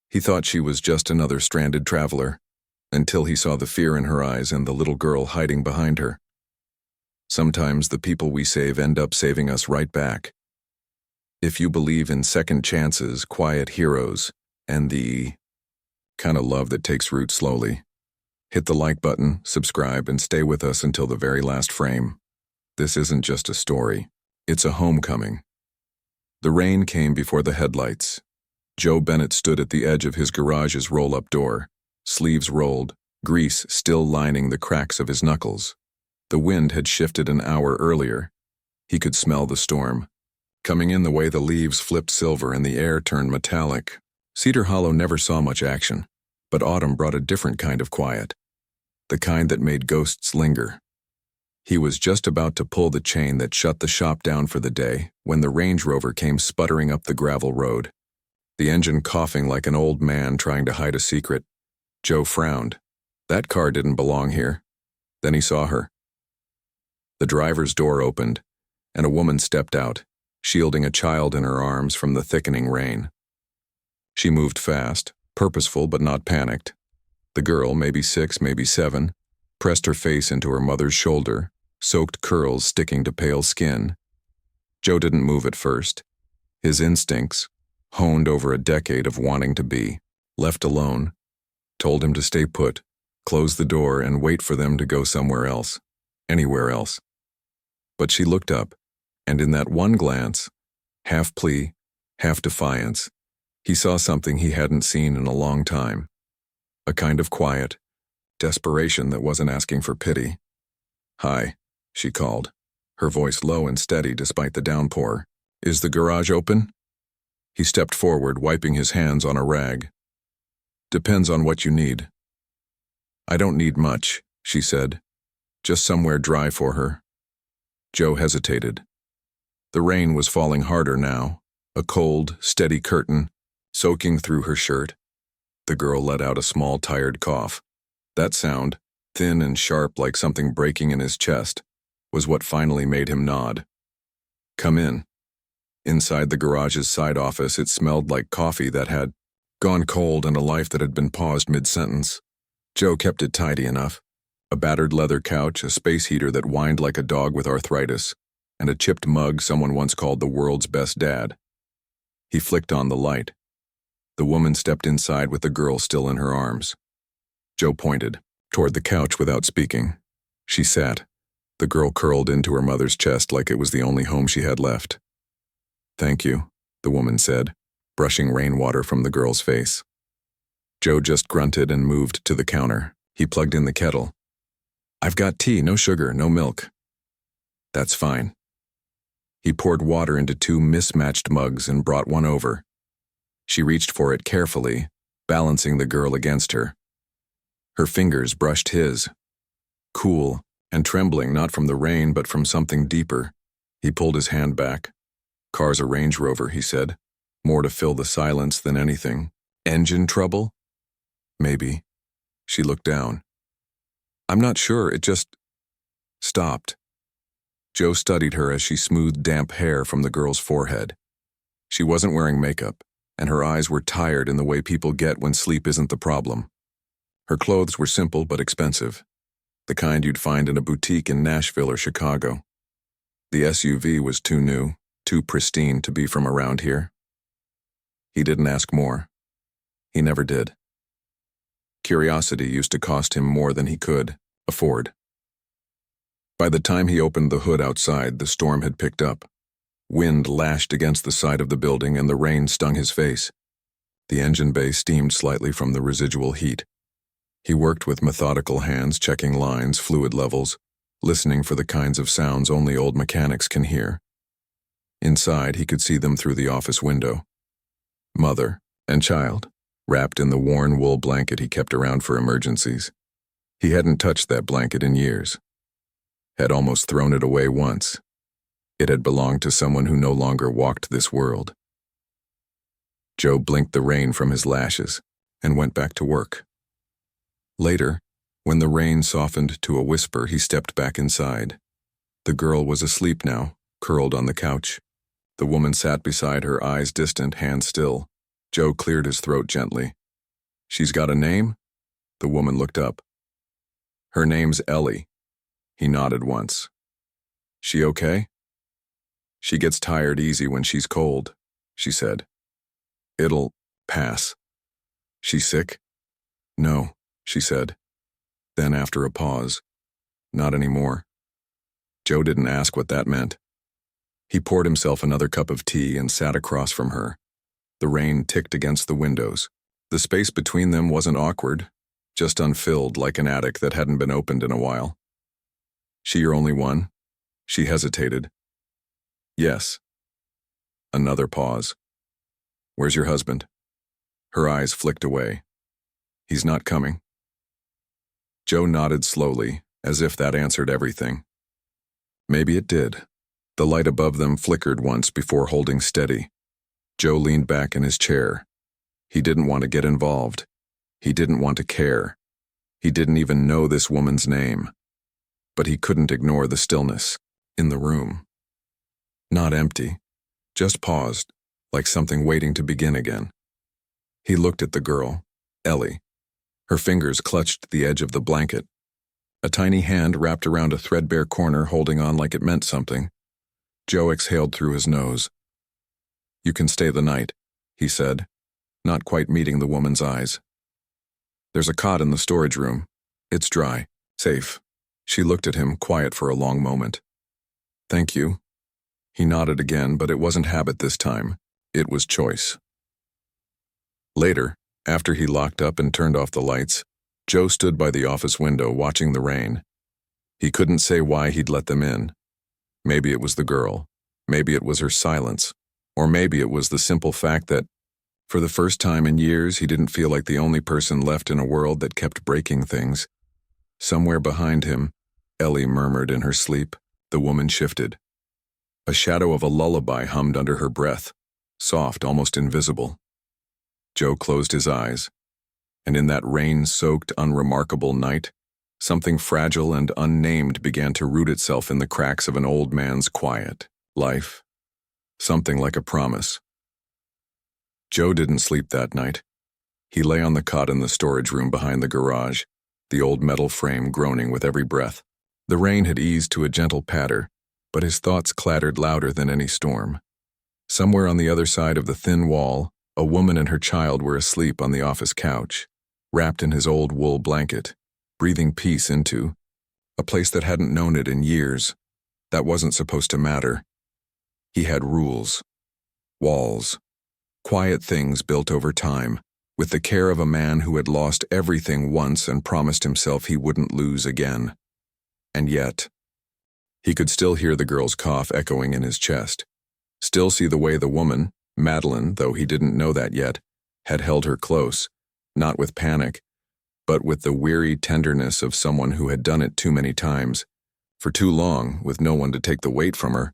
He thought she was just another stranded traveler, until he saw the fear in her eyes and the little girl hiding behind her. Sometimes the people we save end up saving us right back. If you believe in second chances, quiet heroes, and the kind of love that takes root slowly, hit the like button, subscribe, and stay with us until the very last frame. This isn't just a story. It's a homecoming. The rain came before the headlights. Joe Bennett stood at the edge of his garage's roll-up door, sleeves rolled, grease still lining the cracks of his knuckles. The wind had shifted an hour earlier. He could smell the storm, coming in the way the leaves flipped silver and the air turned metallic. Cedar Hollow never saw much action, but autumn brought a different kind of quiet, the kind that made ghosts linger. He was just about to pull the chain that shut the shop down for the day when the Range Rover came sputtering up the gravel road, the engine coughing like an old man trying to hide a secret. Joe frowned. That car didn't belong here. Then he saw her. The driver's door opened, and a woman stepped out, shielding a child in her arms from the thickening rain. She moved fast, purposeful but not panicked. The girl, maybe 6, maybe 7, pressed her face into her mother's shoulder, soaked curls sticking to pale skin. Joe didn't move at first. His instincts, honed over a decade of wanting to be, left alone, told him to stay put, close the door, and wait for them to go somewhere else, anywhere else. But she looked up, and in that one glance, half plea, half defiance, he saw something he hadn't seen in a long time. A kind of quiet, desperation that wasn't asking for pity. "Hi," she called, her voice low and steady despite the downpour. "Is the garage open?" He stepped forward, wiping his hands on a rag. "Depends on what you need." "I don't need much," she said. "Just somewhere dry for her." Joe hesitated. The rain was falling harder now, a cold, steady curtain, soaking through her shirt. The girl let out a small, tired cough. That sound, thin and sharp like something breaking in his chest, was what finally made him nod. "Come in." Inside the garage's side office, it smelled like coffee that had gone cold and a life that had been paused mid-sentence. Joe kept it tidy enough. A battered leather couch, a space heater that whined like a dog with arthritis, and a chipped mug someone once called the world's best dad. He flicked on the light. The woman stepped inside with the girl still in her arms. Joe pointed toward the couch without speaking. She sat, the girl curled into her mother's chest like it was the only home she had left. "Thank you," the woman said, brushing rainwater from the girl's face. Joe just grunted and moved to the counter. He plugged in the kettle. "I've got tea, no sugar, no milk." "That's fine." He poured water into 2 mismatched mugs and brought one over. She reached for it carefully, balancing the girl against her. Her fingers brushed his. Cool and trembling, not from the rain but from something deeper. He pulled his hand back. "Car's a Range Rover," he said, more to fill the silence than anything. "Engine trouble?" "Maybe." She looked down. "I'm not sure, it just stopped." Joe studied her as she smoothed damp hair from the girl's forehead. She wasn't wearing makeup, and her eyes were tired in the way people get when sleep isn't the problem. Her clothes were simple but expensive, the kind you'd find in a boutique in Nashville or Chicago. The SUV was too new, too pristine to be from around here. He didn't ask more. He never did. Curiosity used to cost him more than he could afford. By the time he opened the hood outside, the storm had picked up. Wind lashed against the side of the building and the rain stung his face. The engine bay steamed slightly from the residual heat. He worked with methodical hands, checking lines, fluid levels, listening for the kinds of sounds only old mechanics can hear. Inside, he could see them through the office window. Mother and child, wrapped in the worn wool blanket he kept around for emergencies. He hadn't touched that blanket in years. Had almost thrown it away once. It had belonged to someone who no longer walked this world. Joe blinked the rain from his lashes and went back to work. Later, when the rain softened to a whisper, he stepped back inside. The girl was asleep now, curled on the couch. The woman sat beside her, eyes distant, hands still. Joe cleared his throat gently. She's got a name? The woman looked up. Her name's Ellie. He nodded once. She okay? She gets tired easy when she's cold, she said. It'll pass. She sick? No, she said. Then after a pause, not anymore. Joe didn't ask what that meant. He poured himself another cup of tea and sat across from her. The rain ticked against the windows. The space between them wasn't awkward, just unfilled like an attic that hadn't been opened in a while. She your only one? She hesitated. Yes. Another pause. Where's your husband? Her eyes flicked away. He's not coming. Joe nodded slowly, as if that answered everything. Maybe it did. The light above them flickered once before holding steady. Joe leaned back in his chair. He didn't want to get involved. He didn't want to care. He didn't even know this woman's name. But he couldn't ignore the stillness in the room. Not empty, just paused, like something waiting to begin again. He looked at the girl, Ellie. Her fingers clutched the edge of the blanket. A tiny hand wrapped around a threadbare corner, holding on like it meant something. Joe exhaled through his nose. You can stay the night, he said, not quite meeting the woman's eyes. There's a cot in the storage room. It's dry, safe. She looked at him, quiet for a long moment. Thank you. He nodded again, but it wasn't habit this time. It was choice. Later, after he locked up and turned off the lights, Joe stood by the office window watching the rain. He couldn't say why he'd let them in. Maybe it was the girl. Maybe it was her silence. Or maybe it was the simple fact that, for the first time in years, he didn't feel like the only person left in a world that kept breaking things. Somewhere behind him, Ellie murmured in her sleep. The woman shifted. A shadow of a lullaby hummed under her breath, soft, almost invisible. Joe closed his eyes, and in that rain-soaked, unremarkable night, something fragile and unnamed began to root itself in the cracks of an old man's quiet life. Something like a promise. Joe didn't sleep that night. He lay on the cot in the storage room behind the garage, the old metal frame groaning with every breath. The rain had eased to a gentle patter, but his thoughts clattered louder than any storm. Somewhere on the other side of the thin wall, a woman and her child were asleep on the office couch, wrapped in his old wool blanket, breathing peace into a place that hadn't known it in years. That wasn't supposed to matter. He had rules, walls, quiet things built over time, with the care of a man who had lost everything once and promised himself he wouldn't lose again. And yet, he could still hear the girl's cough echoing in his chest, still see the way the woman, Madeline, though he didn't know that yet, had held her close, not with panic, but with the weary tenderness of someone who had done it too many times, for too long, with no one to take the weight from her.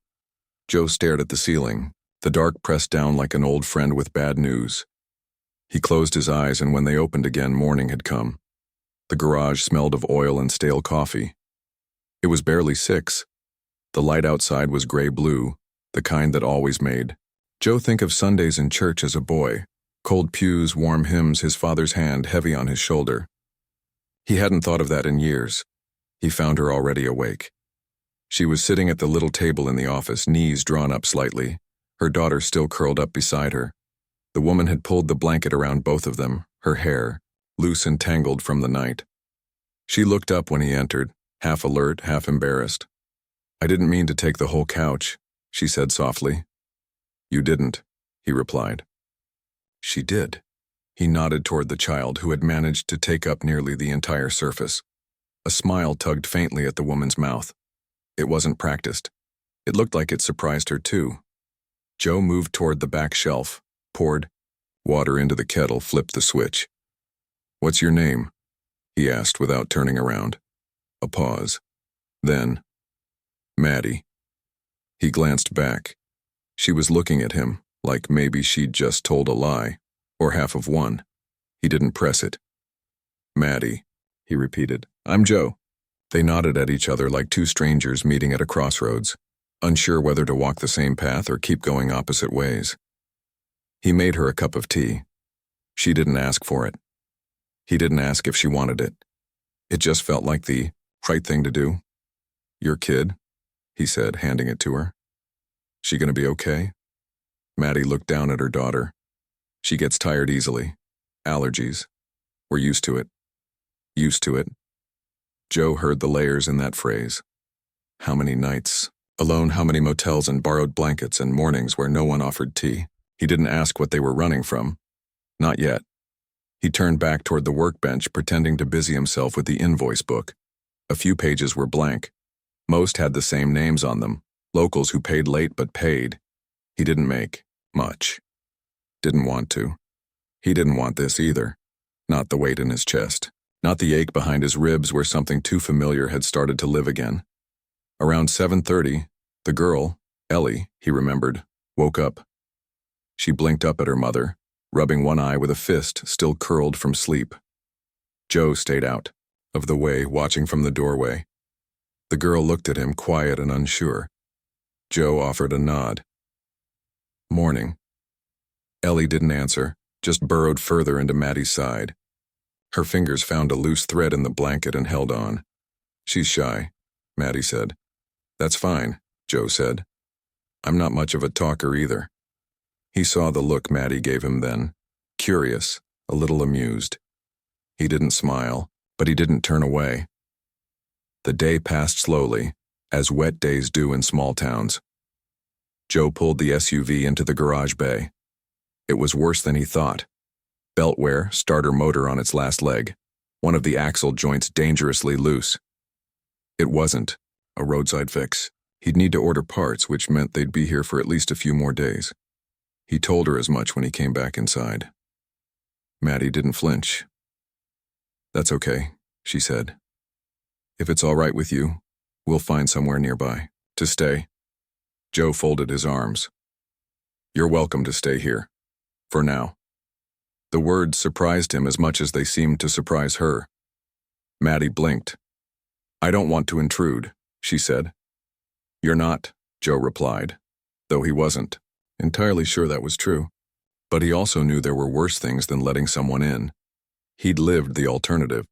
Joe stared at the ceiling, the dark pressed down like an old friend with bad news. He closed his eyes, and when they opened again, morning had come. The garage smelled of oil and stale coffee. It was barely 6. The light outside was gray-blue, the kind that always made Joe think of Sundays in church as a boy, cold pews, warm hymns, his father's hand heavy on his shoulder. He hadn't thought of that in years. He found her already awake. She was sitting at the little table in the office, knees drawn up slightly, her daughter still curled up beside her. The woman had pulled the blanket around both of them, her hair, loose and tangled from the night. She looked up when he entered, half alert, half embarrassed. I didn't mean to take the whole couch, she said softly. You didn't, he replied. She did. He nodded toward the child, who had managed to take up nearly the entire surface. A smile tugged faintly at the woman's mouth. It wasn't practiced. It looked like it surprised her too. Joe moved toward the back shelf, poured water into the kettle, flipped the switch. What's your name? He asked without turning around. A pause. Then, Maddie. He glanced back. She was looking at him, like maybe she'd just told a lie, or half of one. He didn't press it. Maddie, he repeated. I'm Joe. They nodded at each other like two strangers meeting at a crossroads, unsure whether to walk the same path or keep going opposite ways. He made her a cup of tea. She didn't ask for it. He didn't ask if she wanted it. It just felt like the right thing to do. "Your kid," he said, handing it to her. "She gonna be okay?" Maddie looked down at her daughter. "She gets tired easily. Allergies. We're used to it." Used to it. Joe heard the layers in that phrase. How many nights alone, how many motels and borrowed blankets and mornings where no one offered tea. He didn't ask what they were running from. Not yet. He turned back toward the workbench, pretending to busy himself with the invoice book. A few pages were blank. Most had the same names on them, locals who paid late but paid. He didn't make much. Didn't want to. He didn't want this either. Not the weight in his chest. Not the ache behind his ribs where something too familiar had started to live again. Around 7:30, the girl, Ellie, he remembered, woke up. She blinked up at her mother, rubbing one eye with a fist still curled from sleep. Joe stayed out of the way, watching from the doorway. The girl looked at him, quiet and unsure. Joe offered a nod. "Morning." Ellie didn't answer, just burrowed further into Maddie's side. Her fingers found a loose thread in the blanket and held on. "She's shy," Maddie said. "That's fine," Joe said. "I'm not much of a talker either." He saw the look Maddie gave him then, curious, a little amused. He didn't smile, but he didn't turn away. The day passed slowly, as wet days do in small towns. Joe pulled the SUV into the garage bay. It was worse than he thought. Belt wear, starter motor on its last leg, one of the axle joints dangerously loose. It wasn't a roadside fix. He'd need to order parts, which meant they'd be here for at least a few more days. He told her as much when he came back inside. Maddie didn't flinch. "That's okay," she said. "If it's all right with you, we'll find somewhere nearby to stay." Joe folded his arms. "You're welcome to stay here. For now." The words surprised him as much as they seemed to surprise her. Maddie blinked. "I don't want to intrude," she said. "You're not," Joe replied, though he wasn't entirely sure that was true. But he also knew there were worse things than letting someone in. He'd lived the alternative.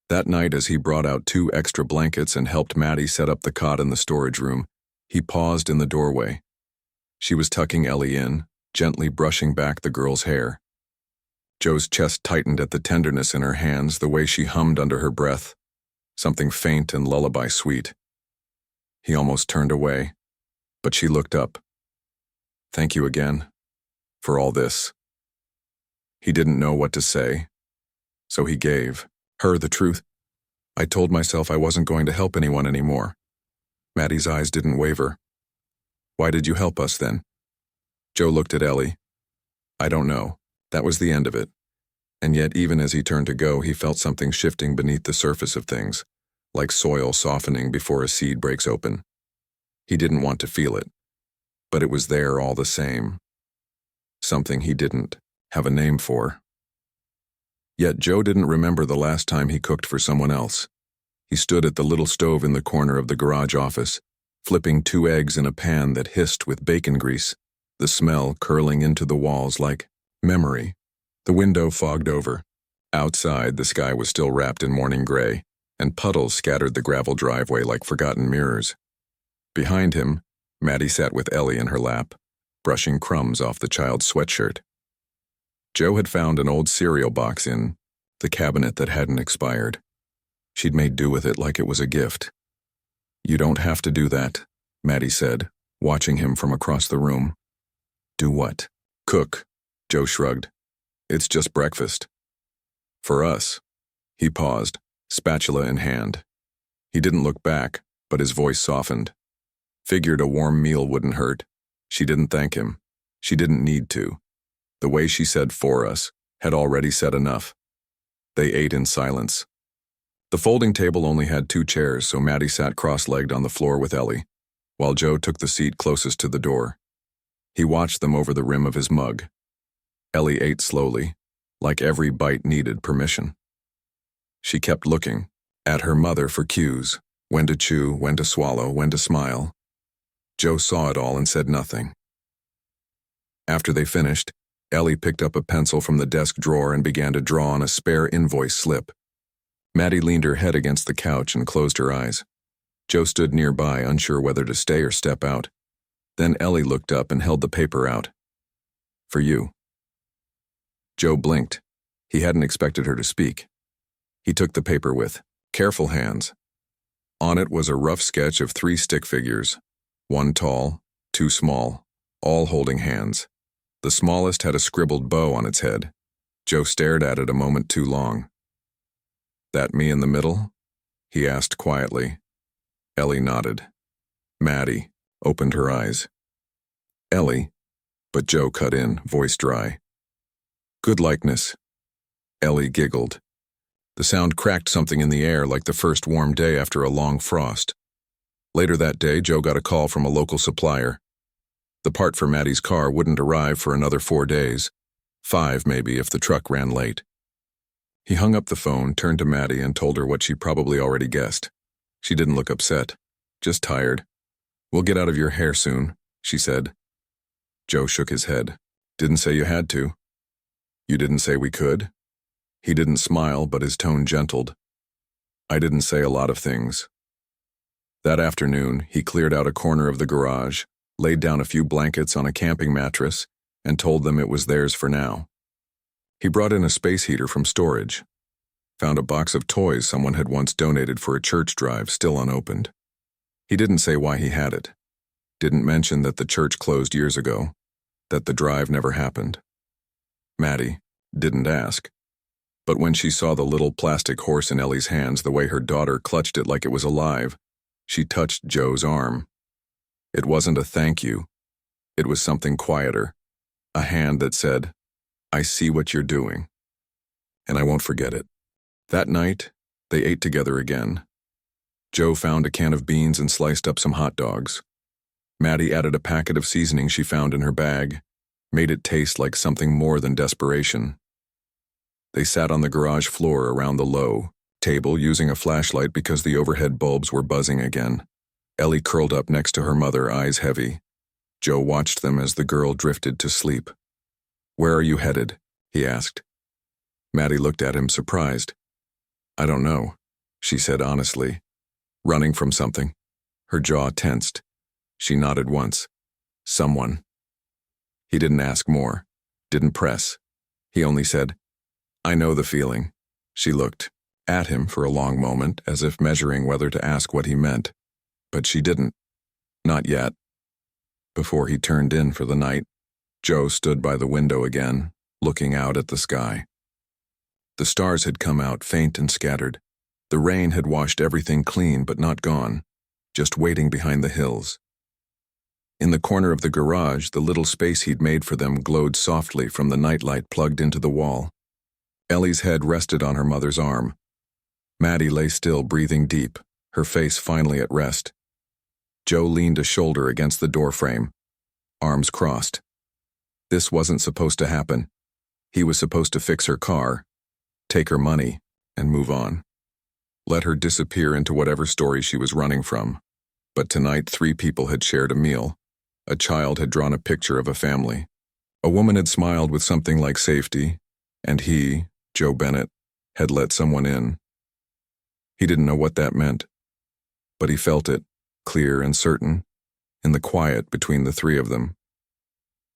That night, as he brought out 2 extra blankets and helped Maddie set up the cot in the storage room, he paused in the doorway. She was tucking Ellie in, gently brushing back the girl's hair. Joe's chest tightened at the tenderness in her hands, the way she hummed under her breath, something faint and lullaby sweet. He almost turned away, but she looked up. "Thank you again, for all this." He didn't know what to say, so he gave her the truth. "I told myself I wasn't going to help anyone anymore." Maddie's eyes didn't waver. "Why did you help us then?" Joe looked at Ellie. "I don't know. That was the end of it." And yet, even as he turned to go, he felt something shifting beneath the surface of things, like soil softening before a seed breaks open. He didn't want to feel it, but it was there all the same. Something he didn't have a name for. Yet Joe didn't remember the last time he cooked for someone else. He stood at the little stove in the corner of the garage office, flipping 2 eggs in a pan that hissed with bacon grease, the smell curling into the walls like memory. The window fogged over. Outside, the sky was still wrapped in morning gray, and puddles scattered the gravel driveway like forgotten mirrors. Behind him, Maddie sat with Ellie in her lap, brushing crumbs off the child's sweatshirt. Joe had found an old cereal box in the cabinet that hadn't expired. She'd made do with it like it was a gift. "You don't have to do that," Maddie said, watching him from across the room. "Do what?" "Cook," Joe shrugged. "It's just breakfast." "For us." He paused, spatula in hand. He didn't look back, but his voice softened. Figured a warm meal wouldn't hurt. She didn't thank him. She didn't need to. The way she said "for us" had already said enough. They ate in silence. The folding table only had 2 chairs, so Maddie sat cross-legged on the floor with Ellie, while Joe took the seat closest to the door. He watched them over the rim of his mug. Ellie ate slowly, like every bite needed permission. She kept looking at her mother for cues, when to chew, when to swallow, when to smile. Joe saw it all and said nothing. After they finished, Ellie picked up a pencil from the desk drawer and began to draw on a spare invoice slip. Maddie leaned her head against the couch and closed her eyes. Joe stood nearby, unsure whether to stay or step out. Then Ellie looked up and held the paper out. "For you." Joe blinked. He hadn't expected her to speak. He took the paper with careful hands. On it was a rough sketch of 3 stick figures, 1 tall, 2 small, all holding hands. The smallest had a scribbled bow on its head. Joe stared at it a moment too long. "That me in the middle?" he asked quietly. Ellie nodded. Maddie opened her eyes. "Ellie," but Joe cut in, voice dry. "Good likeness." Ellie giggled. The sound cracked something in the air like the first warm day after a long frost. Later that day, Joe got a call from a local supplier. The part for Maddie's car wouldn't arrive for another 4 days. 5 maybe if the truck ran late. He hung up the phone, turned to Maddie and told her what she probably already guessed. She didn't look upset, just tired. "We'll get out of your hair soon," she said. Joe shook his head. "Didn't say you had to." "You didn't say we could?" He didn't smile, but his tone gentled. "I didn't say a lot of things." That afternoon, he cleared out a corner of the garage, laid down a few blankets on a camping mattress, and told them it was theirs for now. He brought in a space heater from storage, found a box of toys someone had once donated for a church drive still unopened. He didn't say why he had it, didn't mention that the church closed years ago, that the drive never happened. Maddie didn't ask. But when she saw the little plastic horse in Ellie's hands, the way her daughter clutched it like it was alive, she touched Joe's arm. It wasn't a thank you. It was something quieter, a hand that said, "I see what you're doing, and I won't forget it." That night, they ate together again. Joe found a can of beans and sliced up some hot dogs. Maddie added a packet of seasoning she found in her bag, made it taste like something more than desperation. They sat on the garage floor around the low table using a flashlight because the overhead bulbs were buzzing again. Ellie curled up next to her mother, eyes heavy. Joe watched them as the girl drifted to sleep. "Where are you headed?" he asked. Maddie looked at him, surprised. "I don't know," she said honestly. "Running from something." Her jaw tensed. She nodded once. "Someone." He didn't ask more, didn't press. He only said, "I know the feeling." She looked at him for a long moment, as if measuring whether to ask what he meant. But she didn't. Not yet. Before he turned in for the night, Joe stood by the window again, looking out at the sky. The stars had come out, faint and scattered. The rain had washed everything clean but not gone, just waiting behind the hills. In the corner of the garage, the little space he'd made for them glowed softly from the nightlight plugged into the wall. Ellie's head rested on her mother's arm. Maddie lay still, breathing deep, her face finally at rest. Joe leaned a shoulder against the doorframe, arms crossed. This wasn't supposed to happen. He was supposed to fix her car, take her money, and move on. Let her disappear into whatever story she was running from. But tonight 3 people had shared a meal. A child had drawn a picture of a family. A woman had smiled with something like safety, and he, Joe Bennett, had let someone in. He didn't know what that meant, but he felt it, clear and certain, in the quiet between the 3 of them.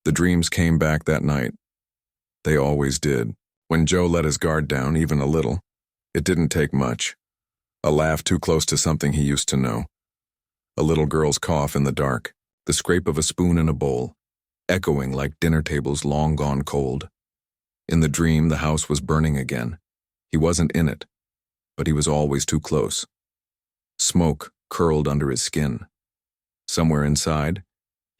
The dreams came back that night. They always did. When Joe let his guard down, even a little, it didn't take much. A laugh too close to something he used to know. A little girl's cough in the dark, the scrape of a spoon in a bowl, echoing like dinner tables long gone cold. In the dream, the house was burning again. He wasn't in it, but he was always too close. Smoke curled under his skin. Somewhere inside,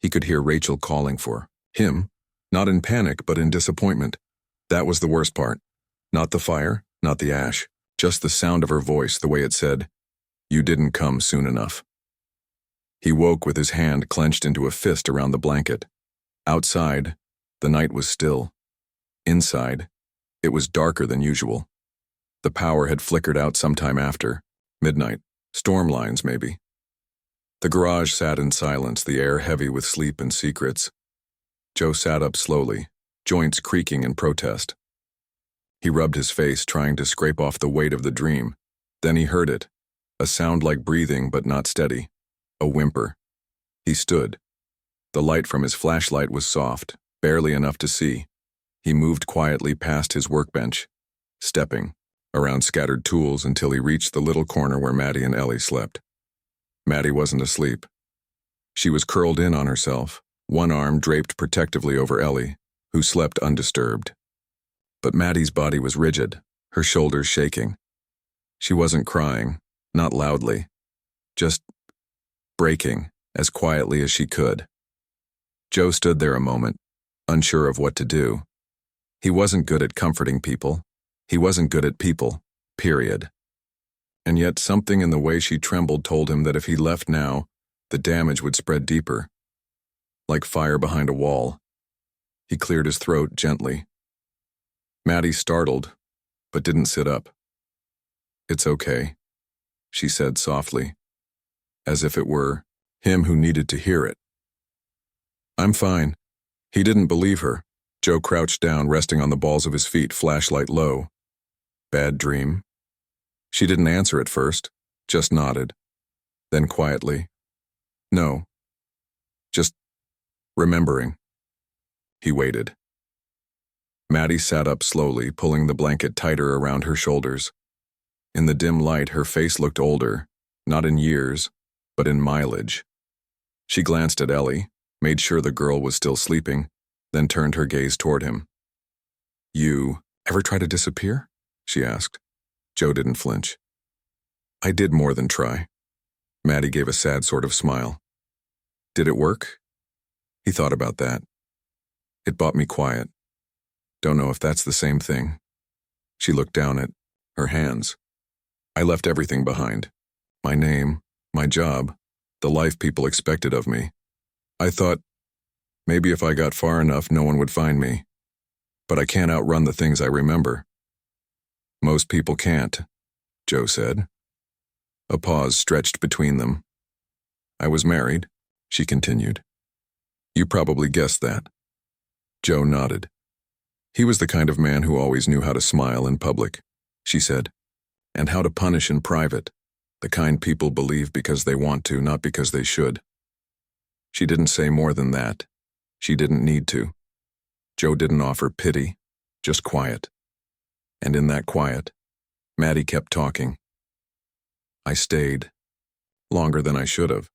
he could hear Rachel calling for him, not in panic, but in disappointment. That was the worst part. Not the fire, not the ash, just the sound of her voice, the way it said, "You didn't come soon enough." He woke with his hand clenched into a fist around the blanket. Outside, the night was still. Inside, it was darker than usual. The power had flickered out sometime after, midnight, storm lines maybe. The garage sat in silence, the air heavy with sleep and secrets. Joe sat up slowly, joints creaking in protest. He rubbed his face, trying to scrape off the weight of the dream. Then he heard it, a sound like breathing but not steady, a whimper. He stood. The light from his flashlight was soft, barely enough to see. He moved quietly past his workbench, stepping around scattered tools until he reached the little corner where Maddie and Ellie slept. Maddie wasn't asleep. She was curled in on herself, one arm draped protectively over Ellie, who slept undisturbed. But Maddie's body was rigid, her shoulders shaking. She wasn't crying, not loudly, just breaking as quietly as she could. Joe stood there a moment, unsure of what to do. He wasn't good at comforting people. He wasn't good at people, period. And yet something in the way she trembled told him that if he left now, the damage would spread deeper, like fire behind a wall. He cleared his throat gently. Maddie startled, but didn't sit up. "It's okay," she said softly, as if it were him who needed to hear it. "I'm fine." He didn't believe her. Joe crouched down, resting on the balls of his feet, flashlight low. "Bad dream?" She didn't answer at first, just nodded. Then quietly, "No. Just remembering." He waited. Maddie sat up slowly, pulling the blanket tighter around her shoulders. In the dim light, her face looked older, not in years, but in mileage. She glanced at Ellie, made sure the girl was still sleeping, then turned her gaze toward him. "You ever try to disappear?" she asked. Joe didn't flinch. "I did more than try." Maddie gave a sad sort of smile. "Did it work?" He thought about that. "It bought me quiet. Don't know if that's the same thing." She looked down at her hands. "I left everything behind. My name, my job, the life people expected of me. I thought, maybe if I got far enough, no one would find me. But I can't outrun the things I remember." "Most people can't," Joe said. A pause stretched between them. "I was married," she continued. "You probably guessed that." Joe nodded. "He was the kind of man who always knew how to smile in public," she said, "and how to punish in private, the kind people believe because they want to, not because they should." She didn't say more than that. She didn't need to. Joe didn't offer pity, just quiet. And in that quiet, Maddie kept talking. "I stayed. Longer than I should have.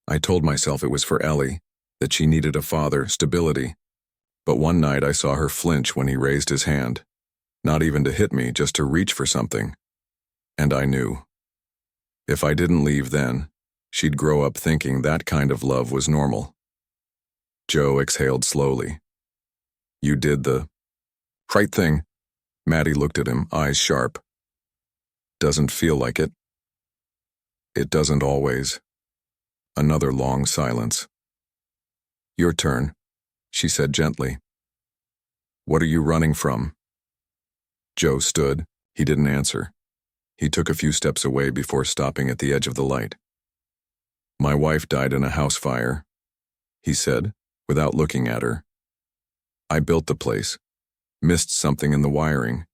I told myself it was for Ellie, that she needed a father, stability. But one night I saw her flinch when he raised his hand. Not even to hit me, just to reach for something. And I knew. If I didn't leave then, she'd grow up thinking that kind of love was normal." Joe exhaled slowly. "You did the right thing." Maddie looked at him, eyes sharp. "Doesn't feel like it." "It doesn't always." Another long silence. "Your turn," she said gently. "What are you running from?" Joe stood. He didn't answer. He took a few steps away before stopping at the edge of the light. "My wife died in a house fire," he said, without looking at her. "I built the place. Missed something in the wiring.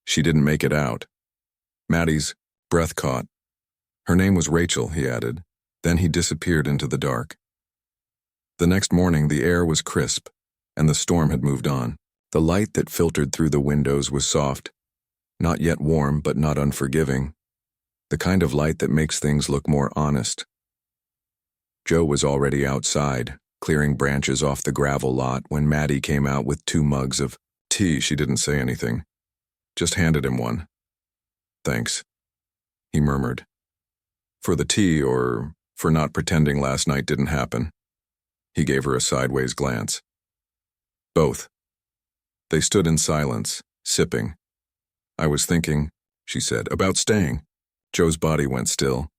She didn't make it out." Maddie's breath caught. "Her name was Rachel," he added. Then he disappeared into the dark. The next morning, the air was crisp, and the storm had moved on. The light that filtered through the windows was soft, not yet warm, but not unforgiving. The kind of light that makes things look more honest. Joe was already outside, clearing branches off the gravel lot, when Maddie came out with 2 mugs of tea. She didn't say anything, just handed him one. "Thanks," he murmured. "For the tea, or for not pretending last night didn't happen?" He gave her a sideways glance. "Both." They stood in silence, sipping. "I was thinking," she said, "about staying." Joe's body went still.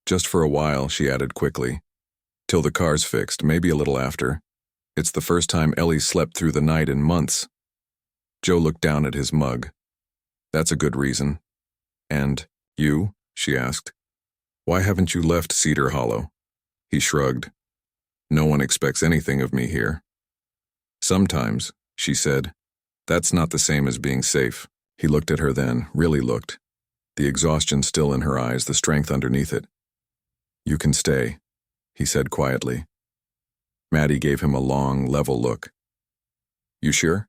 "Just for a while," she added quickly. "Till the car's fixed, maybe a little after. It's the first time Ellie slept through the night in months." Joe looked down at his mug. "That's a good reason." "And you?" she asked. "Why haven't you left Cedar Hollow?" He shrugged. "No one expects anything of me here." Sometimes, she said. That's not the same as being safe. He looked at her then, really looked. The exhaustion still in her eyes, the strength underneath it. You can stay, he said quietly. Maddie gave him a long, level look. You sure?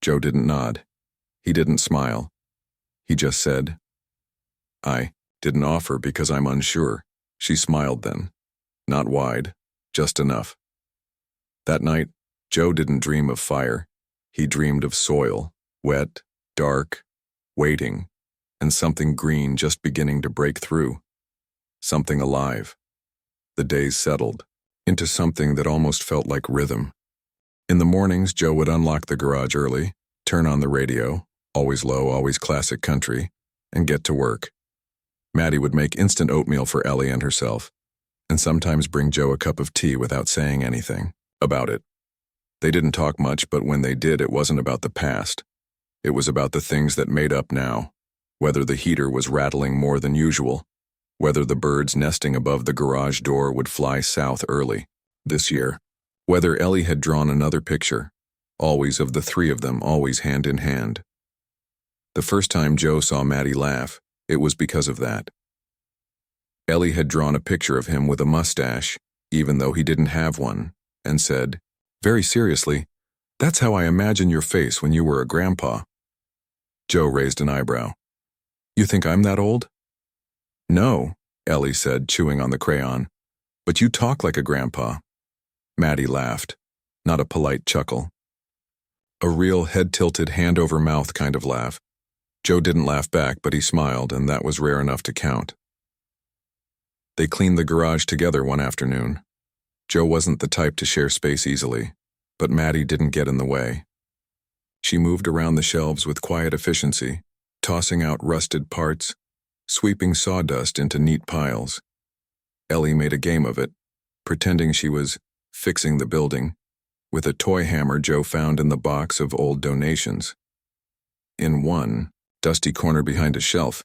Joe didn't nod. He didn't smile. He just said, I didn't offer because I'm unsure. She smiled then. Not wide, just enough. That night, Joe didn't dream of fire. He dreamed of soil, wet, dark, waiting, and something green just beginning to break through. Something alive. The days settled into something that almost felt like rhythm. In the mornings, Joe would unlock the garage early, turn on the radio, always low, always classic country, and get to work. Maddie would make instant oatmeal for Ellie and herself, and sometimes bring Joe a cup of tea without saying anything about it. They didn't talk much, but when they did, it wasn't about the past. It was about the things that made up now, whether the heater was rattling more than usual, whether the birds nesting above the garage door would fly south early this year, whether Ellie had drawn another picture, always of the three of them, always hand in hand. The first time Joe saw Maddie laugh, it was because of that. Ellie had drawn a picture of him with a mustache, even though he didn't have one, and said, very seriously, that's how I imagine your face when you were a grandpa. Joe raised an eyebrow. You think I'm that old? No, Ellie said, chewing on the crayon, but you talk like a grandpa. Maddie laughed, not a polite chuckle. A real head-tilted, hand-over-mouth kind of laugh. Joe didn't laugh back, but he smiled, and that was rare enough to count. They cleaned the garage together one afternoon. Joe wasn't the type to share space easily, but Maddie didn't get in the way. She moved around the shelves with quiet efficiency, tossing out rusted parts, sweeping sawdust into neat piles. Ellie made a game of it, pretending she was fixing the building, with a toy hammer Joe found in the box of old donations. In one dusty corner behind a shelf,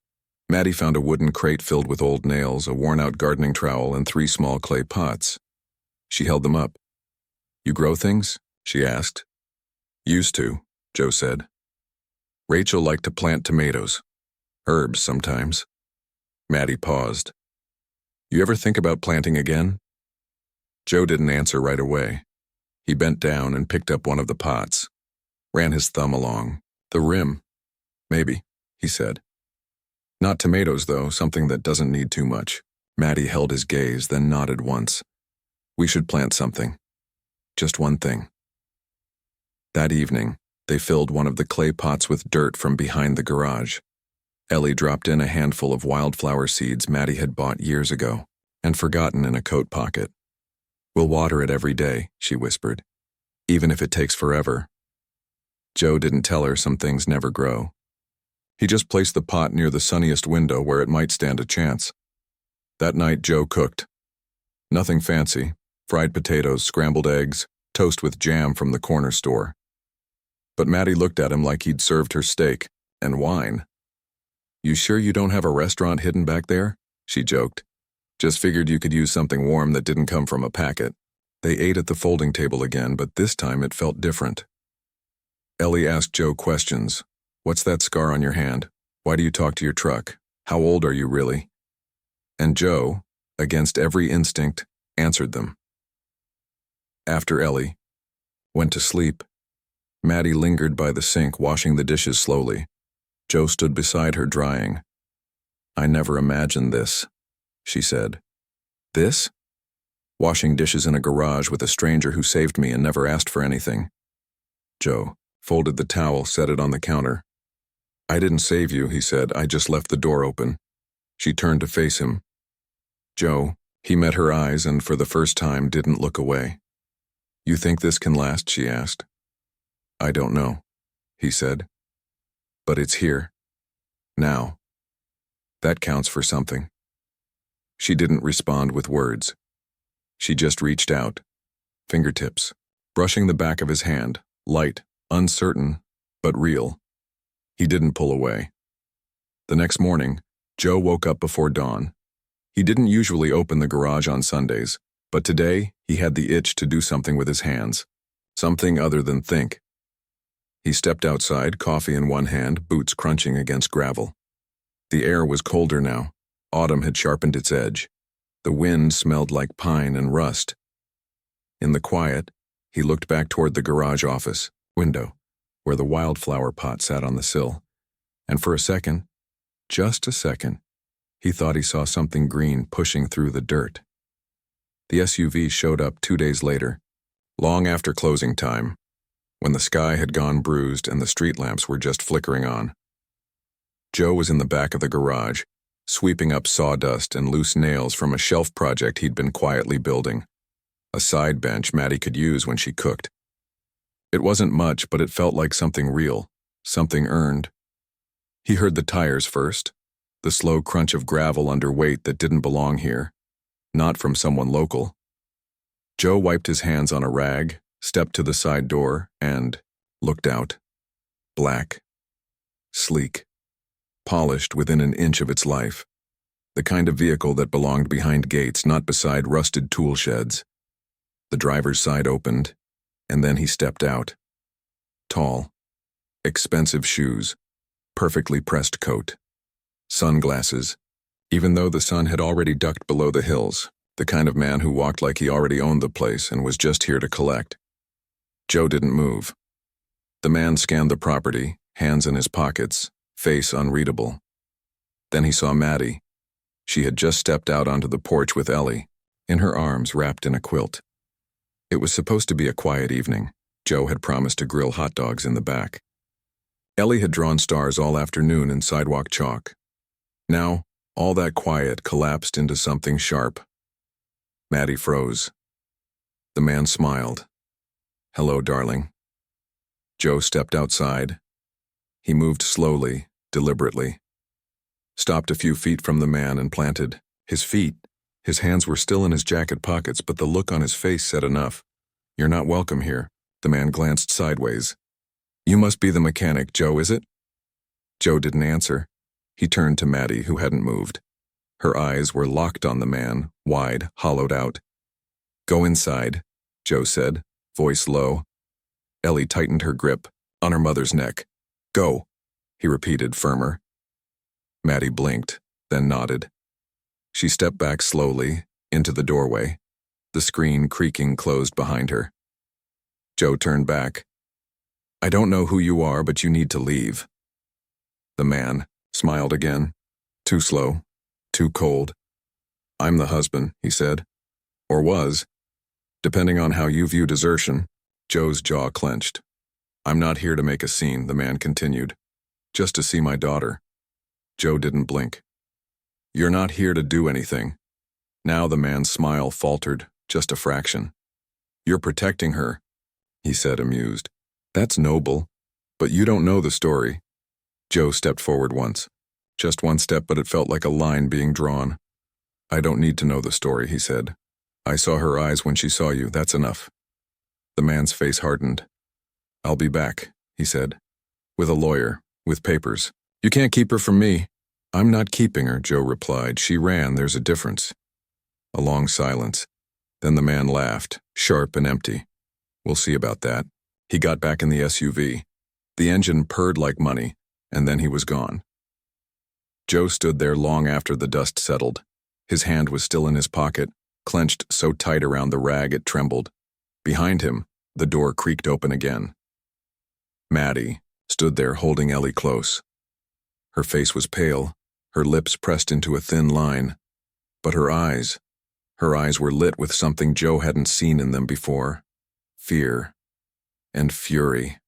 Maddie found a wooden crate filled with old nails, a worn-out gardening trowel, and 3 small clay pots. She held them up. You grow things? She asked. Used to, Joe said. Rachel liked to plant tomatoes. Herbs sometimes. Maddie paused. You ever think about planting again? Joe didn't answer right away. He bent down and picked up one of the pots. Ran his thumb along. The rim. Maybe, he said. Not tomatoes, though, something that doesn't need too much. Maddie held his gaze, then nodded once. We should plant something. Just one thing. That evening, they filled one of the clay pots with dirt from behind the garage. Ellie dropped in a handful of wildflower seeds Maddie had bought years ago and forgotten in a coat pocket. We'll water it every day, she whispered, even if it takes forever. Joe didn't tell her some things never grow. He just placed the pot near the sunniest window where it might stand a chance. That night, Joe cooked. Nothing fancy. Fried potatoes, scrambled eggs, toast with jam from the corner store. But Maddie looked at him like he'd served her steak and wine. You sure you don't have a restaurant hidden back there? She joked. Just figured you could use something warm that didn't come from a packet. They ate at the folding table again, but this time it felt different. Ellie asked Joe questions. What's that scar on your hand? Why do you talk to your truck? How old are you really? And Joe, against every instinct, answered them. After Ellie went to sleep, Maddie lingered by the sink washing the dishes slowly. Joe stood beside her drying. I never imagined this, she said. This? Washing dishes in a garage with a stranger who saved me and never asked for anything. Joe folded the towel, set it on the counter. I didn't save you, he said. I just left the door open. She turned to face him. Joe, he met her eyes and for the first time didn't look away. You think this can last? She asked. I don't know, he said. But it's here. Now. That counts for something. She didn't respond with words. She just reached out, fingertips, brushing the back of his hand, light, uncertain, but real. He didn't pull away. The next morning, Joe woke up before dawn. He didn't usually open the garage on Sundays, but today he had the itch to do something with his hands. Something other than think. He stepped outside, coffee in one hand, boots crunching against gravel. The air was colder now. Autumn had sharpened its edge. The wind smelled like pine and rust. In the quiet, he looked back toward the garage office window, where the wildflower pot sat on the sill. And for a second, just a second, he thought he saw something green pushing through the dirt. The SUV showed up 2 days later, long after closing time, when the sky had gone bruised and the street lamps were just flickering on. Joe was in the back of the garage, sweeping up sawdust and loose nails from a shelf project he'd been quietly building, a side bench Maddie could use when she cooked. It wasn't much, but it felt like something real, something earned. He heard the tires first, the slow crunch of gravel under weight that didn't belong here, not from someone local. Joe wiped his hands on a rag, stepped to the side door, and looked out. Black. Sleek. Polished within an inch of its life. The kind of vehicle that belonged behind gates, not beside rusted tool sheds. The driver's side opened, and then he stepped out. Tall. Expensive shoes. Perfectly pressed coat. Sunglasses. Even though the sun had already ducked below the hills, the kind of man who walked like he already owned the place and was just here to collect. Joe didn't move. The man scanned the property, hands in his pockets, face unreadable. Then he saw Maddie. She had just stepped out onto the porch with Ellie, in her arms wrapped in a quilt. It was supposed to be a quiet evening. Joe had promised to grill hot dogs in the back. Ellie had drawn stars all afternoon in sidewalk chalk. Now, all that quiet collapsed into something sharp. Maddie froze. The man smiled. "Hello, darling." Joe stepped outside. He moved slowly, deliberately. Stopped a few feet from the man and planted his feet. His hands were still in his jacket pockets, but the look on his face said enough. "You're not welcome here." The man glanced sideways. "You must be the mechanic, Joe, is it?" Joe didn't answer. He turned to Maddie, who hadn't moved. Her eyes were locked on the man, wide, hollowed out. "Go inside," Joe said, voice low. Ellie tightened her grip on her mother's neck. "Go," he repeated, firmer. Maddie blinked, then nodded. She stepped back slowly, into the doorway. The screen creaking closed behind her. Joe turned back. "I don't know who you are, but you need to leave." The man smiled again. Too slow, too cold. "I'm the husband," he said. "Or was. Depending on how you view desertion." Joe's jaw clenched. "I'm not here to make a scene," the man continued. "Just to see my daughter." Joe didn't blink. "You're not here to do anything." Now the man's smile faltered, just a fraction. "You're protecting her," he said, amused. "That's noble. But you don't know the story." Joe stepped forward once. Just one step, but it felt like a line being drawn. "I don't need to know the story," he said. "I saw her eyes when she saw you, that's enough." The man's face hardened. "I'll be back," he said. "With a lawyer, with papers. You can't keep her from me." "I'm not keeping her," Joe replied. "She ran, there's a difference." A long silence. Then the man laughed, sharp and empty. "We'll see about that." He got back in the SUV. The engine purred like money, and then he was gone. Joe stood there long after the dust settled. His hand was still in his pocket, clenched so tight around the rag it trembled. Behind him, the door creaked open again. Maddie stood there holding Ellie close. Her face was pale, her lips pressed into a thin line. But her eyes were lit with something Joe hadn't seen in them before. Fear and fury.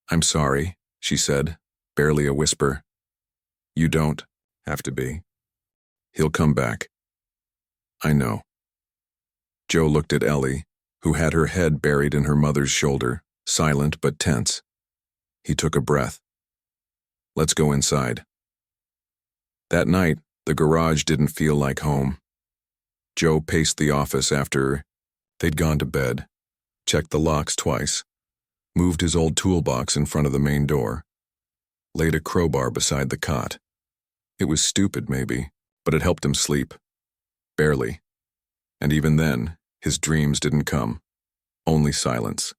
"I'm sorry," she said, barely a whisper. "You don't have to be. He'll come back." "I know." Joe looked at Ellie, who had her head buried in her mother's shoulder, silent but tense. He took a breath. "Let's go inside." That night, the garage didn't feel like home. Joe paced the office after they'd gone to bed, checked the locks twice, moved his old toolbox in front of the main door, laid a crowbar beside the cot. It was stupid, maybe, but it helped him sleep. Barely. And even then, his dreams didn't come. Only silence.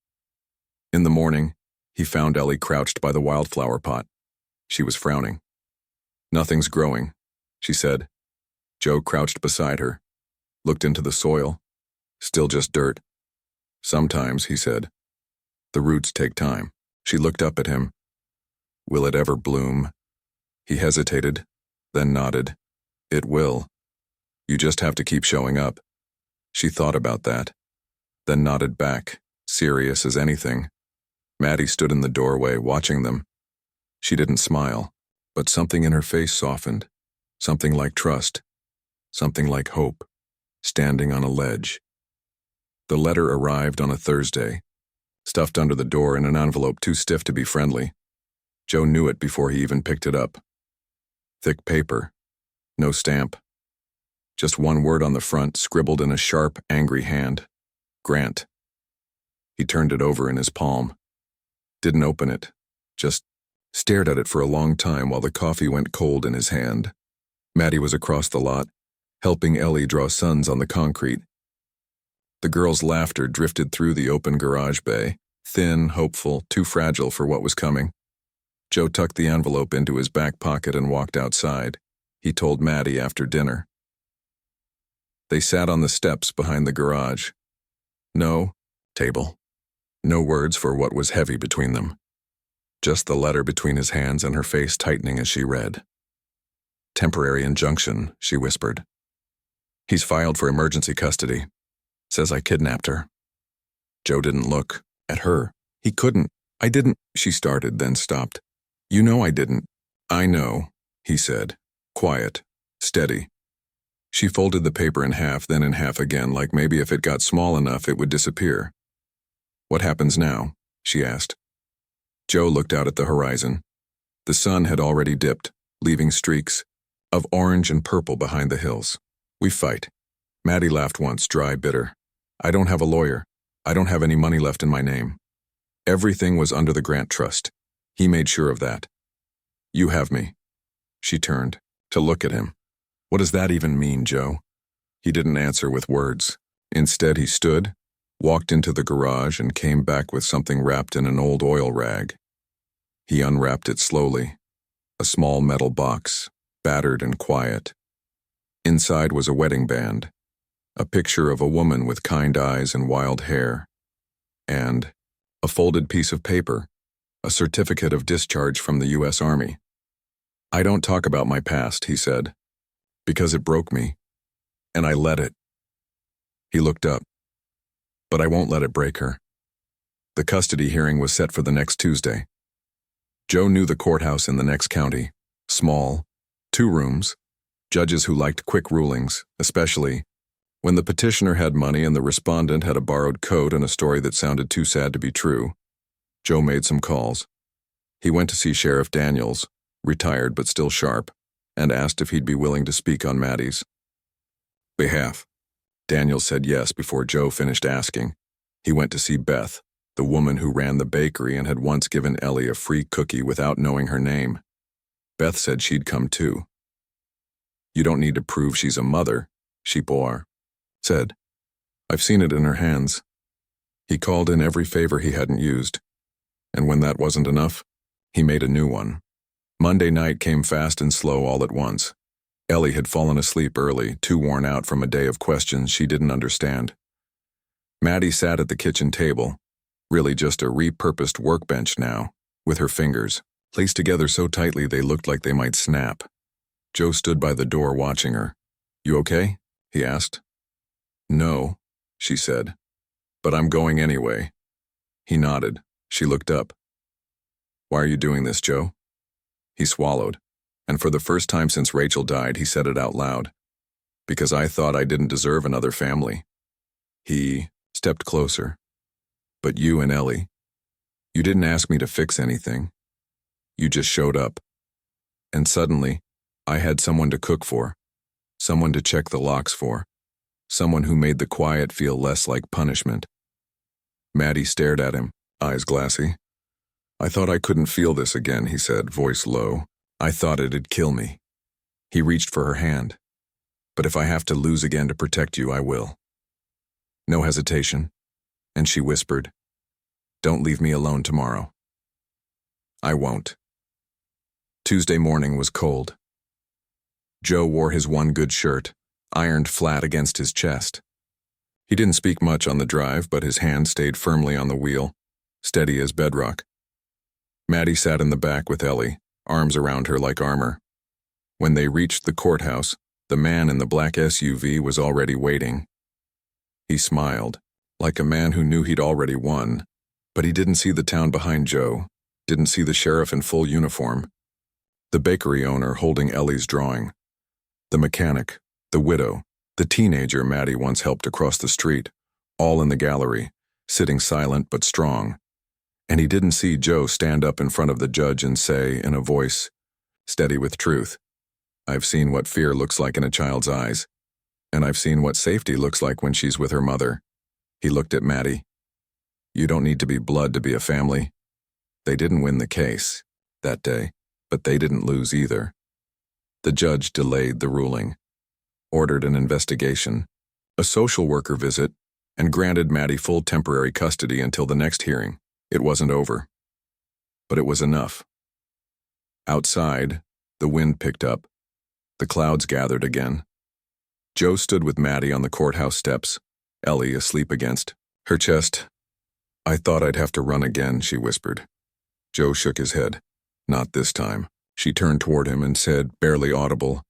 In the morning, he found Ellie crouched by the wildflower pot. She was frowning. "Nothing's growing," she said. Joe crouched beside her, looked into the soil. Still just dirt. "Sometimes," he said. "The roots take time." She looked up at him. "Will it ever bloom?" He hesitated, then nodded. "It will. You just have to keep showing up." She thought about that, then nodded back, serious as anything. Maddie stood in the doorway, watching them. She didn't smile, but something in her face softened, something like trust, something like hope, standing on a ledge. The letter arrived on a Thursday, stuffed under the door in an envelope too stiff to be friendly. Joe knew it before he even picked it up. Thick paper, no stamp. Just one word on the front, scribbled in a sharp, angry hand. Grant. He turned it over in his palm. Didn't open it, just stared at it for a long time while the coffee went cold in his hand. Maddie was across the lot, helping Ellie draw suns on the concrete. The girl's laughter drifted through the open garage bay, thin, hopeful, too fragile for what was coming. Joe tucked the envelope into his back pocket and walked outside. He told Maddie after dinner. They sat on the steps behind the garage. No table. No words for what was heavy between them. Just the letter between his hands and her face tightening as she read. "Temporary injunction," she whispered. "He's filed for emergency custody. Says I kidnapped her." Joe didn't look at her. He couldn't. "I didn't," she started, then stopped. "You know I didn't." "I know," he said, quiet, steady. She folded the paper in half, then in half again, like maybe if it got small enough it would disappear. "What happens now?" she asked. Joe looked out at the horizon. The sun had already dipped, leaving streaks of orange and purple behind the hills. "We fight." Maddie laughed once, dry, bitter. "I don't have a lawyer. I don't have any money left in my name. Everything was under the Grant Trust. He made sure of that. You have me." She turned to look at him. "What does that even mean, Joe?" He didn't answer with words. Instead, he stood, walked into the garage, and came back with something wrapped in an old oil rag. He unwrapped it slowly. A small metal box, battered and quiet. Inside was a wedding band, a picture of a woman with kind eyes and wild hair, and a folded piece of paper, a certificate of discharge from the U.S. Army. "I don't talk about my past," he said, "because it broke me, and I let it." He looked up. "But I won't let it break her." The custody hearing was set for the next Tuesday. Joe knew the courthouse in the next county. Small, 2 rooms, judges who liked quick rulings, especially when the petitioner had money and the respondent had a borrowed coat and a story that sounded too sad to be true. Joe made some calls. He went to see Sheriff Daniels, retired but still sharp, and asked if he'd be willing to speak on Maddie's behalf. Daniels said yes before Joe finished asking. He went to see Beth, the woman who ran the bakery and had once given Ellie a free cookie without knowing her name. Beth said she'd come too. "You don't need to prove she's a mother," she said. "I've seen it in her hands." He called in every favor he hadn't used, and when that wasn't enough, he made a new one. Monday night came fast and slow all at once. Ellie had fallen asleep early, too worn out from a day of questions she didn't understand. Maddie sat at the kitchen table, really just a repurposed workbench now, with her fingers placed together so tightly they looked like they might snap. Joe stood by the door watching her. "You okay?" he asked. "No," she said, "but I'm going anyway." He nodded. She looked up. "Why are you doing this, Joe?" He swallowed, and for the first time since Rachel died, he said it out loud. "Because I thought I didn't deserve another family." He stepped closer. "But you and Ellie, you didn't ask me to fix anything. You just showed up. And suddenly, I had someone to cook for, someone to check the locks for, someone who made the quiet feel less like punishment." Maddie stared at him, eyes glassy. "I thought I couldn't feel this again," he said, voice low. "I thought it'd kill me." He reached for her hand. "But if I have to lose again to protect you, I will." No hesitation, and she whispered, Don't leave me alone tomorrow. I won't. Tuesday morning was cold. Joe wore his one good shirt, ironed flat against his chest. He didn't speak much on the drive, but his hand stayed firmly on the wheel, steady as bedrock. Maddie sat in the back with Ellie, arms around her like armor. When they reached the courthouse, the man in the black SUV was already waiting. He smiled, like a man who knew he'd already won, but he didn't see the town behind Joe, didn't see the sheriff in full uniform, the bakery owner holding Ellie's drawing, the mechanic, the widow, the teenager Maddie once helped across the street, all in the gallery, sitting silent but strong. And he didn't see Joe stand up in front of the judge and say, in a voice steady with truth, "I've seen what fear looks like in a child's eyes, and I've seen what safety looks like when she's with her mother." He looked at Maddie. "You don't need to be blood to be a family." They didn't win the case that day, but they didn't lose either. The judge delayed the ruling, ordered an investigation, a social worker visit, and granted Maddie full temporary custody until the next hearing. It wasn't over, but it was enough. Outside, the wind picked up. The clouds gathered again. Joe stood with Maddie on the courthouse steps, Ellie asleep against her chest. "I thought I'd have to run again," she whispered. Joe shook his head. "Not this time." She turned toward him and said, barely audible,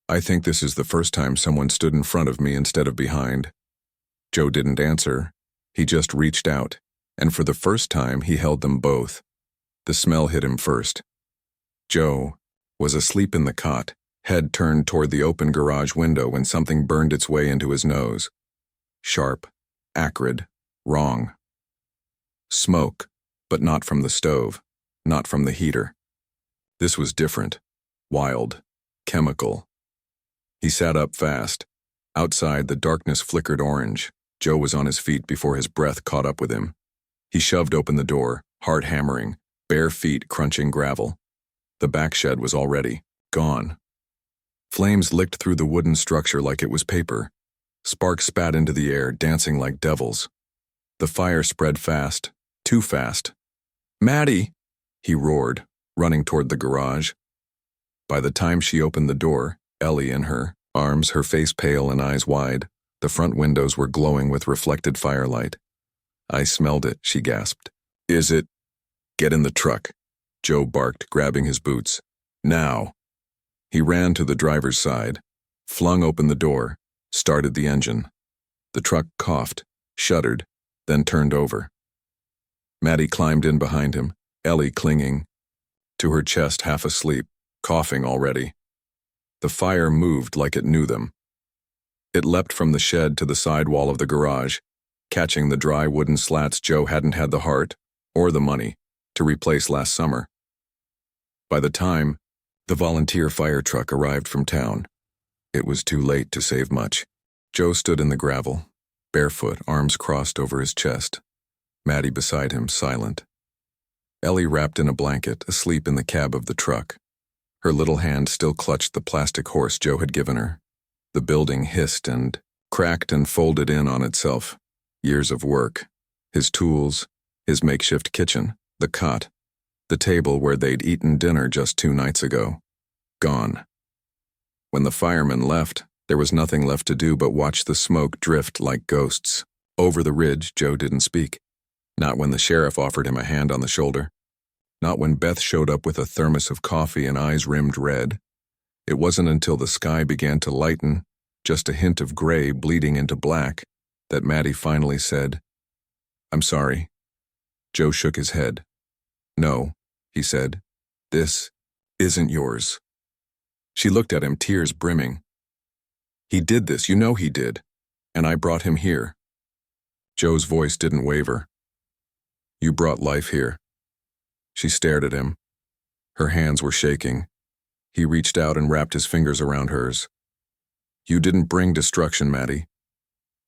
"I think this is the first time someone stood in front of me instead of behind." Joe didn't answer. He just reached out, and for the first time he held them both. The smell hit him first. Joe was asleep in the cot, head turned toward the open garage window when something burned its way into his nose. Sharp, acrid, wrong. Smoke, but not from the stove, not from the heater. This was different, wild, chemical. He sat up fast. Outside, the darkness flickered orange. Joe was on his feet before his breath caught up with him. He shoved open the door, hard hammering, bare feet crunching gravel. The back shed was already gone. Flames licked through the wooden structure like it was paper. Sparks spat into the air, dancing like devils. The fire spread fast, too fast. "Maddie!" he roared, running toward the garage. By the time she opened the door, Ellie in her arms, her face pale and eyes wide, the front windows were glowing with reflected firelight. "I smelled it," she gasped. "Is it?" "Get in the truck," Joe barked, grabbing his boots. "Now." He ran to the driver's side, flung open the door, started the engine. The truck coughed, shuddered, then turned over. Maddie climbed in behind him, Ellie clinging to her chest, half asleep, coughing already. The fire moved like it knew them. It leapt from the shed to the side wall of the garage, catching the dry wooden slats Joe hadn't had the heart, or the money, to replace last summer. By the time the volunteer fire truck arrived from town, it was too late to save much. Joe stood in the gravel, barefoot, arms crossed over his chest. Maddie beside him, silent. Ellie wrapped in a blanket, asleep in the cab of the truck. Her little hand still clutched the plastic horse Joe had given her. The building hissed and cracked and folded in on itself. Years of work. His tools, his makeshift kitchen, the cot, the table where they'd eaten dinner just 2 nights ago. Gone. When the firemen left, there was nothing left to do but watch the smoke drift like ghosts. Over the ridge, Joe didn't speak. Not when the sheriff offered him a hand on the shoulder. Not when Beth showed up with a thermos of coffee and eyes rimmed red. It wasn't until the sky began to lighten, just a hint of gray bleeding into black, that Maddie finally said, "I'm sorry." Joe shook his head. "No," he said. "This isn't yours." She looked at him, tears brimming. "He did this, you know he did. And I brought him here." Joe's voice didn't waver. "You brought life here." She stared at him. Her hands were shaking. He reached out and wrapped his fingers around hers. "You didn't bring destruction, Maddie.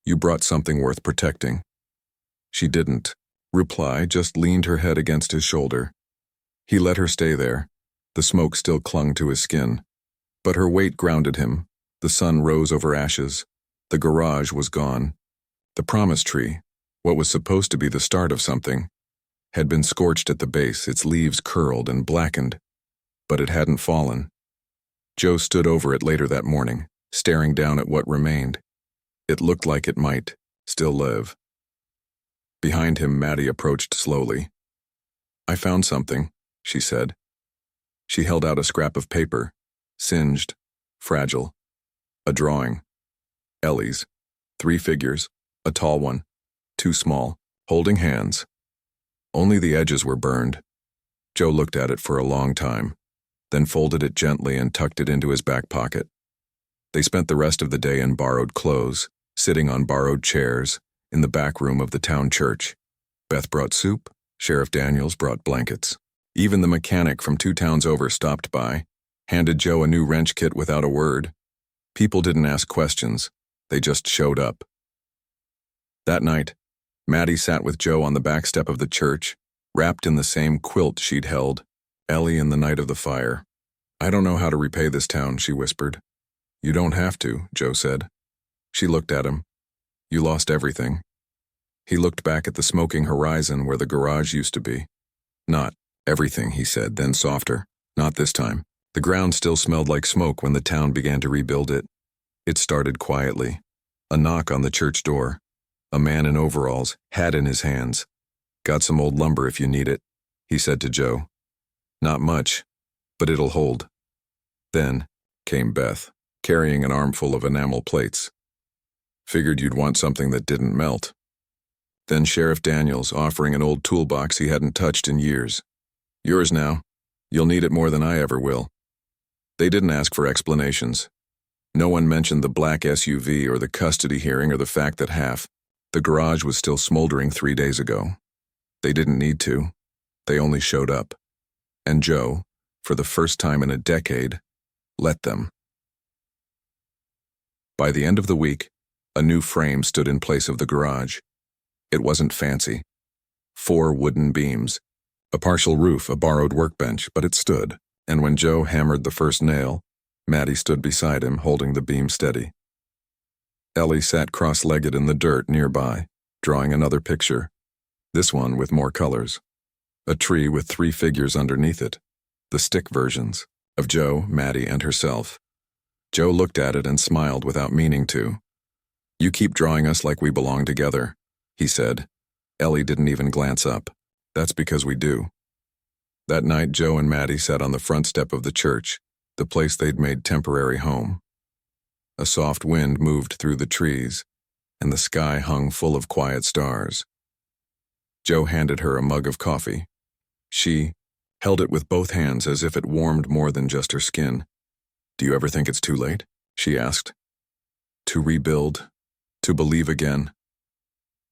You brought something worth protecting." She didn't reply, just leaned her head against his shoulder. He let her stay there. The smoke still clung to his skin. But her weight grounded him. The sun rose over ashes. The garage was gone. The promise tree, what was supposed to be the start of something, had been scorched at the base, its leaves curled and blackened, but it hadn't fallen. Joe stood over it later that morning, staring down at what remained. It looked like it might still live. Behind him, Maddie approached slowly. "I found something," she said. She held out a scrap of paper, singed, fragile. A drawing. Ellie's. 3 figures, a tall one, 2 small, holding hands. Only the edges were burned. Joe looked at it for a long time, then folded it gently and tucked it into his back pocket. They spent the rest of the day in borrowed clothes, sitting on borrowed chairs, in the back room of the town church. Beth brought soup, Sheriff Daniels brought blankets. Even the mechanic from 2 towns over stopped by, handed Joe a new wrench kit without a word. People didn't ask questions, they just showed up. That night, Maddie sat with Joe on the back step of the church, wrapped in the same quilt she'd held, Ellie in the night of the fire. "I don't know how to repay this town," she whispered. "You don't have to," Joe said. She looked at him. "You lost everything." He looked back at the smoking horizon where the garage used to be. "Not everything," he said, then softer. "Not this time." The ground still smelled like smoke when the town began to rebuild it. It started quietly. A knock on the church door. A man in overalls, hat in his hands. "Got some old lumber if you need it," he said to Joe. "Not much, but it'll hold." Then came Beth, carrying an armful of enamel plates. "Figured you'd want something that didn't melt." Then Sheriff Daniels, offering an old toolbox he hadn't touched in years. "Yours now. You'll need it more than I ever will." They didn't ask for explanations. No one mentioned the black SUV or the custody hearing or the fact that half the garage was still smoldering 3 days ago. They didn't need to. They only showed up. And Joe, for the first time in a decade, let them. By the end of the week, a new frame stood in place of the garage. It wasn't fancy. 4 wooden beams, a partial roof, a borrowed workbench, but it stood. And when Joe hammered the first nail, Maddie stood beside him, holding the beam steady. Ellie sat cross-legged in the dirt nearby, drawing another picture, this one with more colors. A tree with 3 figures underneath it, the stick versions, of Joe, Maddie, and herself. Joe looked at it and smiled without meaning to. "You keep drawing us like we belong together," he said. Ellie didn't even glance up. "That's because we do." That night, Joe and Maddie sat on the front step of the church, the place they'd made temporary home. A soft wind moved through the trees, and the sky hung full of quiet stars. Joe handed her a mug of coffee. She held it with both hands as if it warmed more than just her skin. "Do you ever think it's too late?" she asked. "To rebuild, to believe again."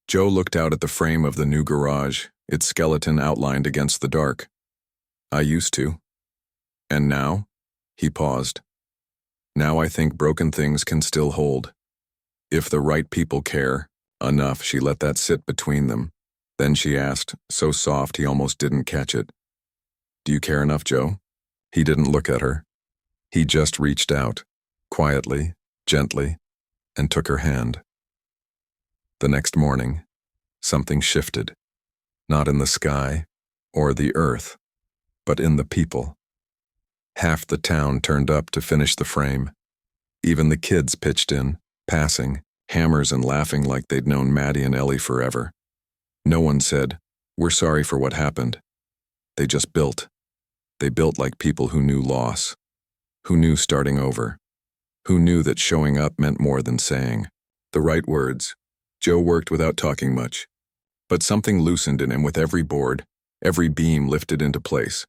Joe looked out at the frame of the new garage, its skeleton outlined against the dark. "I used to. And now?" He paused. "Now I think broken things can still hold. If the right people care enough." She let that sit between them. Then she asked, so soft he almost didn't catch it, "Do you care enough, Joe?" He didn't look at her. He just reached out, quietly, gently, and took her hand. The next morning, something shifted. Not in the sky or the earth, but in the people. Half the town turned up to finish the frame. Even the kids pitched in, passing, hammers and laughing like they'd known Maddie and Ellie forever. No one said, "We're sorry for what happened." They just built. They built like people who knew loss, who knew starting over, who knew that showing up meant more than saying the right words. Joe worked without talking much, but something loosened in him with every board, every beam lifted into place.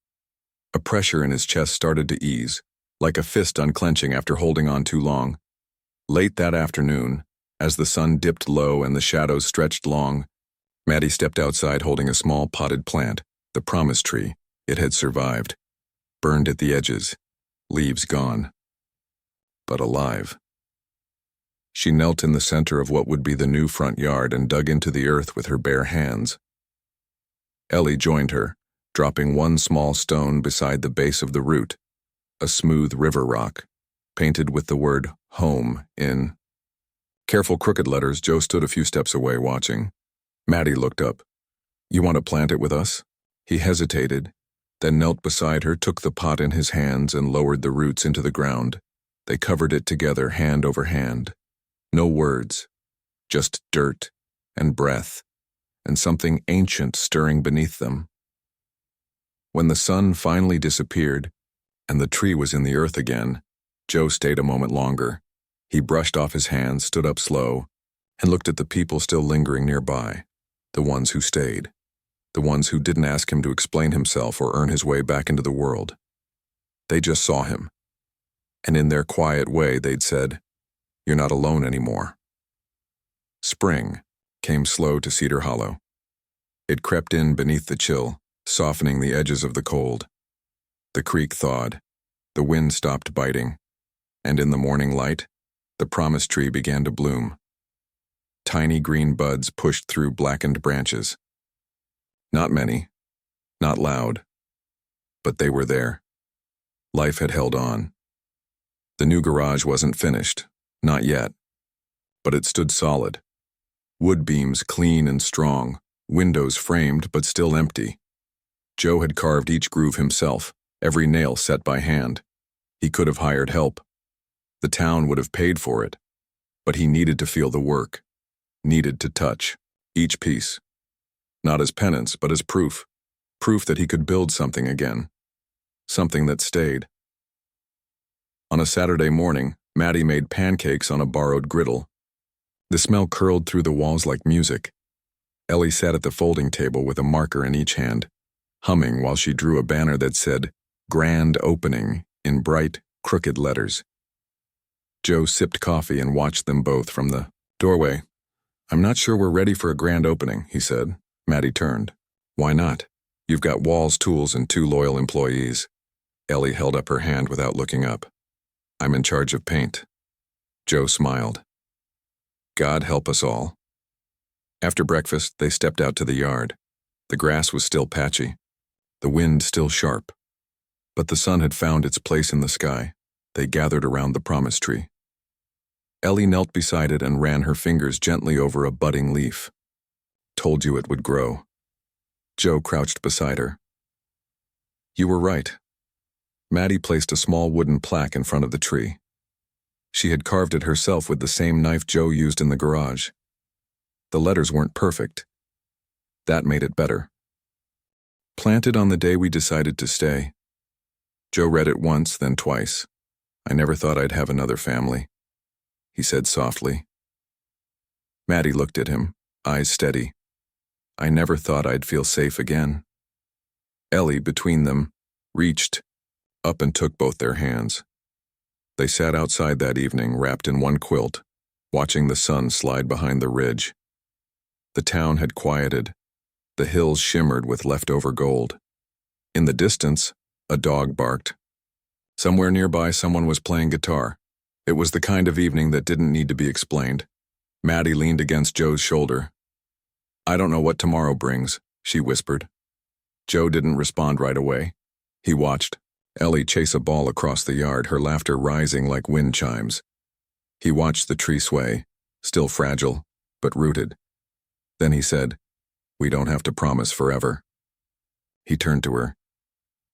A pressure in his chest started to ease, like a fist unclenching after holding on too long. Late that afternoon, as the sun dipped low and the shadows stretched long, Maddie stepped outside holding a small potted plant, the promise tree. It had survived, burned at the edges, leaves gone, but alive. She knelt in the center of what would be the new front yard and dug into the earth with her bare hands. Ellie joined her, dropping one small stone beside the base of the root, a smooth river rock, painted with the word home in careful crooked letters. Joe stood a few steps away watching. Maddie looked up. You want to plant it with us? He hesitated, then knelt beside her, took the pot in his hands, and lowered the roots into the ground. They covered it together, hand over hand. No words, just dirt and breath, and something ancient stirring beneath them. When the sun finally disappeared, and the tree was in the earth again, Joe stayed a moment longer. He brushed off his hands, stood up slow, and looked at the people still lingering nearby, the ones who stayed, the ones who didn't ask him to explain himself or earn his way back into the world. They just saw him, and in their quiet way they'd said, "You're not alone anymore." Spring came slow to Cedar Hollow. It crept in beneath the chill, softening the edges of the cold. The creek thawed, the wind stopped biting, and in the morning light, the promise tree began to bloom. Tiny green buds pushed through blackened branches. Not many, not loud, but they were there. Life had held on. The new garage wasn't finished, not yet, but it stood solid. Wood beams clean and strong, windows framed but still empty. Joe had carved each groove himself, every nail set by hand. He could have hired help. The town would have paid for it, but he needed to feel the work, needed to touch each piece. Not as penance, but as proof that he could build something again, something that stayed. On a Saturday morning, Maddie made pancakes on a borrowed griddle. The smell curled through the walls like music. Ellie sat at the folding table with a marker in each hand, humming while she drew a banner that said, "Grand Opening," in bright, crooked letters. Joe sipped coffee and watched them both from the doorway. "I'm not sure we're ready for a grand opening," he said. Maddie turned. "Why not? You've got walls, tools, and 2 loyal employees." Ellie held up her hand without looking up. "I'm in charge of paint." Joe smiled. "God help us all." After breakfast, they stepped out to the yard. The grass was still patchy, the wind still sharp, but the sun had found its place in the sky. They gathered around the promise tree. Ellie knelt beside it and ran her fingers gently over a budding leaf. "Told you it would grow." Joe crouched beside her. "You were right." Maddie placed a small wooden plaque in front of the tree. She had carved it herself with the same knife Joe used in the garage. The letters weren't perfect. That made it better. "Planted on the day we decided to stay." Joe read it once, then twice. "I never thought I'd have another family," he said softly. Maddie looked at him, eyes steady. "I never thought I'd feel safe again." Ellie, between them, reached up and took both their hands. They sat outside that evening, wrapped in one quilt, watching the sun slide behind the ridge. The town had quieted. The hills shimmered with leftover gold. In the distance, a dog barked. Somewhere nearby, someone was playing guitar. It was the kind of evening that didn't need to be explained. Maddie leaned against Joe's shoulder. "I don't know what tomorrow brings," she whispered. Joe didn't respond right away. He watched Ellie chase a ball across the yard, her laughter rising like wind chimes. He watched the tree sway, still fragile, but rooted. Then he said, "We don't have to promise forever." He turned to her.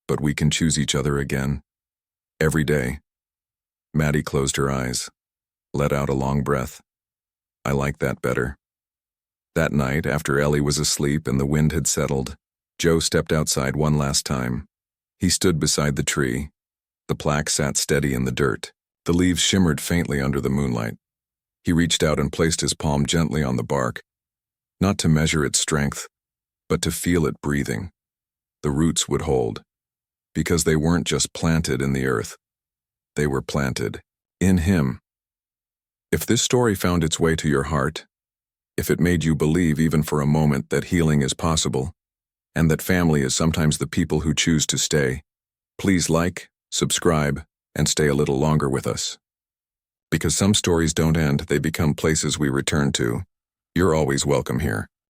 "But we can choose each other again. Every day." Maddie closed her eyes, let out a long breath. "I like that better." That night, after Ellie was asleep and the wind had settled, Joe stepped outside one last time. He stood beside the tree. The plaque sat steady in the dirt. The leaves shimmered faintly under the moonlight. He reached out and placed his palm gently on the bark, not to measure its strength, but to feel it breathing. The roots would hold, because they weren't just planted in the earth. They were planted in him. If this story found its way to your heart, if it made you believe even for a moment that healing is possible, and that family is sometimes the people who choose to stay, please like, subscribe, and stay a little longer with us. Because some stories don't end, they become places we return to. You're always welcome here.